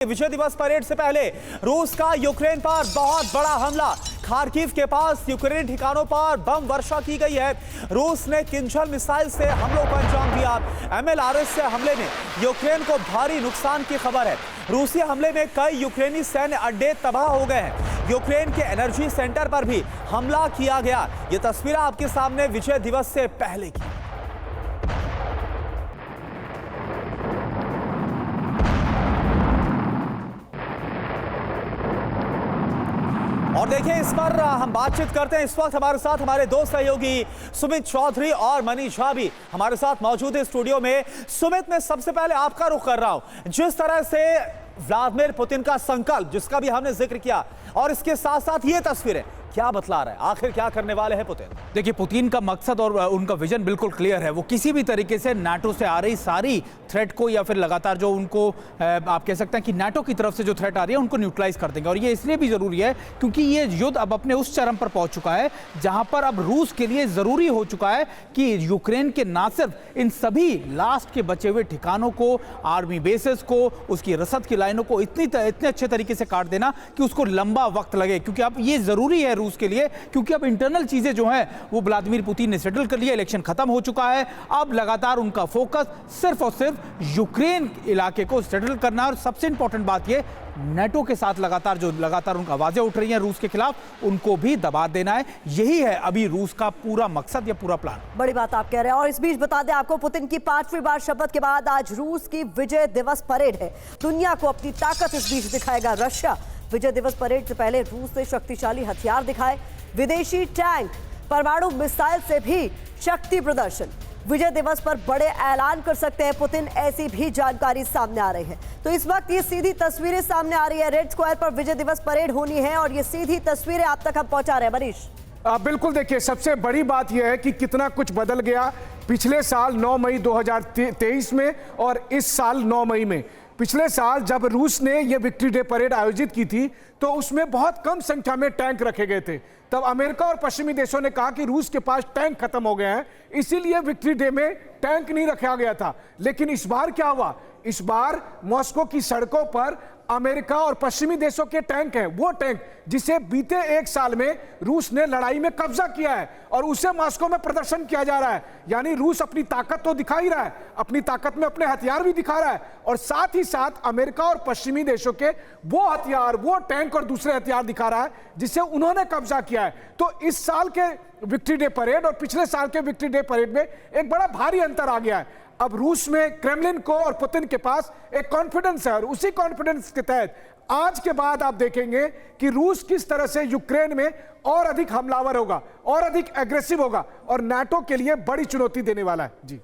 विजय दिवस परेड से पहले रूस का यूक्रेन पर बहुत बड़ा हमला। खार्किव के पास यूक्रेनी ठिकानों पर बम वर्षा की गई है। रूस ने किंजल मिसाइल से हमलों को अंजाम दिया। MLRS से हमले में यूक्रेन को भारी नुकसान की खबर है। रूसी हमले में कई यूक्रेनी सैन्य अड्डे तबाह हो गए हैं। यूक्रेन के एनर्जी सेंटर पर भी हमला किया गया। ये तस्वीरें आपके सामने विजय दिवस से पहले की। और देखिए, इस पर हम बातचीत करते हैं। इस वक्त हमारे साथ हमारे दो सहयोगी सुमित चौधरी और मनीष झा भी हमारे साथ मौजूद है स्टूडियो में। सुमित, मैं सबसे पहले आपका रुख कर रहा हूं। जिस तरह से व्लादिमीर पुतिन का संकल्प, जिसका भी हमने जिक्र किया, और इसके साथ साथ ये तस्वीरें क्या बतला रहा है, आखिर क्या करने वाले हैं पुतिन? देखिए, पुतिन का मकसद और उनका विजन बिल्कुल क्लियर है। वो किसी भी तरीके से नाटो से आ रही सारी थ्रेट को, या फिर लगातार जो उनको आप कह सकते हैं कि नाटो की तरफ से जो थ्रेट आ रही है, उनको न्यूट्रलाइज कर देंगे। और ये इसलिए भी जरूरी है क्योंकि ये युद्ध अब अपने उस चरम पर पहुंच चुका है जहां पर अब रूस के लिए जरूरी हो चुका है कि यूक्रेन के ना सिर्फ इन सभी लास्ट के बचे हुए ठिकानों को, आर्मी बेसेस को, उसकी रसद की लाइनों को इतने अच्छे तरीके से काट देना कि उसको लंबा वक्त लगे, क्योंकि अब ये जरूरी है रूस के लिए, क्योंकि अब इंटरनल चीजें जो हैं वो व्लादिमीर पुतिन ने सेटल कर लिया। इलेक्शन खत्म हो चुका है। अब लगातार उनका फोकस सिर्फ और सिर्फ यूक्रेन इलाके को सेटल करना। और सबसे इंपॉर्टेंट बात ये, नाटो के साथ लगातार उनकी आवाजें उठ रही हैं रूस के खिलाफ, उनको भी दबा देना है। यही है अभी रूस का पूरा मकसद या पूरा प्लान। बड़ी बात आप कह रहे हैं। और इस बीच बता दें आपको, पुतिन की 5वीं बार शपथ के बाद आज रूस की विजय दिवस परेड है। दुनिया को अपनी ताकत इस बीच दिखाएगा रशिया। विजय दिवस परेड से पहले रूस ने शक्तिशाली हथियार दिखाए, विदेशी टैंक, परमाणु मिसाइल से भी शक्ति प्रदर्शन। विजय दिवस पर बड़े ऐलान कर सकते हैं पुतिन, ऐसी भी जानकारी सामने आ रही है। तो इस वक्त ये सीधी तस्वीरें सामने आ रही है। रेड स्क्वायर पर विजय दिवस परेड होनी है और ये सीधी तस्वीरें आप तक हम पहुंचा रहे हैं। मनीष, बिल्कुल, देखिए, सबसे बड़ी बात यह है कि कितना कुछ बदल गया पिछले साल 9 मई 2023 में और इस साल 9 मई में। पिछले साल जब रूस ने यह विक्ट्री डे परेड आयोजित की थी तो उसमें बहुत कम संख्या में टैंक रखे गए थे। तब अमेरिका और पश्चिमी देशों ने कहा कि रूस के पास टैंक खत्म हो गए हैं, इसीलिए विक्ट्री डे में टैंक नहीं रखा गया था। लेकिन इस बार क्या हुआ? इस बार मॉस्को की सड़कों पर अमेरिका और पश्चिमी देशों के टैंक हैं, वो टैंक जिसे बीते 1 साल में रूस ने लड़ाई में कब्जा किया है और उसे मॉस्को में प्रदर्शन किया जा रहा है। यानी रूस अपनी ताकत तो दिखा ही रहा है, अपनी ताकत में अपने हथियार भी दिखा रहा है, और साथ ही साथ अमेरिका और पश्चिमी देशों के वो हथियार, वो टैंक और दूसरे हथियार दिखा रहा है जिसे उन्होंने कब्जा किया है। तो इस साल के विक्ट्री डे परेड और पिछले साल के विक्ट्री डे परेड में एक बड़ा भारी अंतर आ गया है। अब रूस में, क्रेमलिन को और पुतिन के पास एक कॉन्फिडेंस है, और उसी कॉन्फिडेंस के तहत आज के बाद आप देखेंगे कि रूस किस तरह से यूक्रेन में और अधिक हमलावर होगा और अधिक एग्रेसिव होगा, और नाटो के लिए बड़ी चुनौती देने वाला है। जी।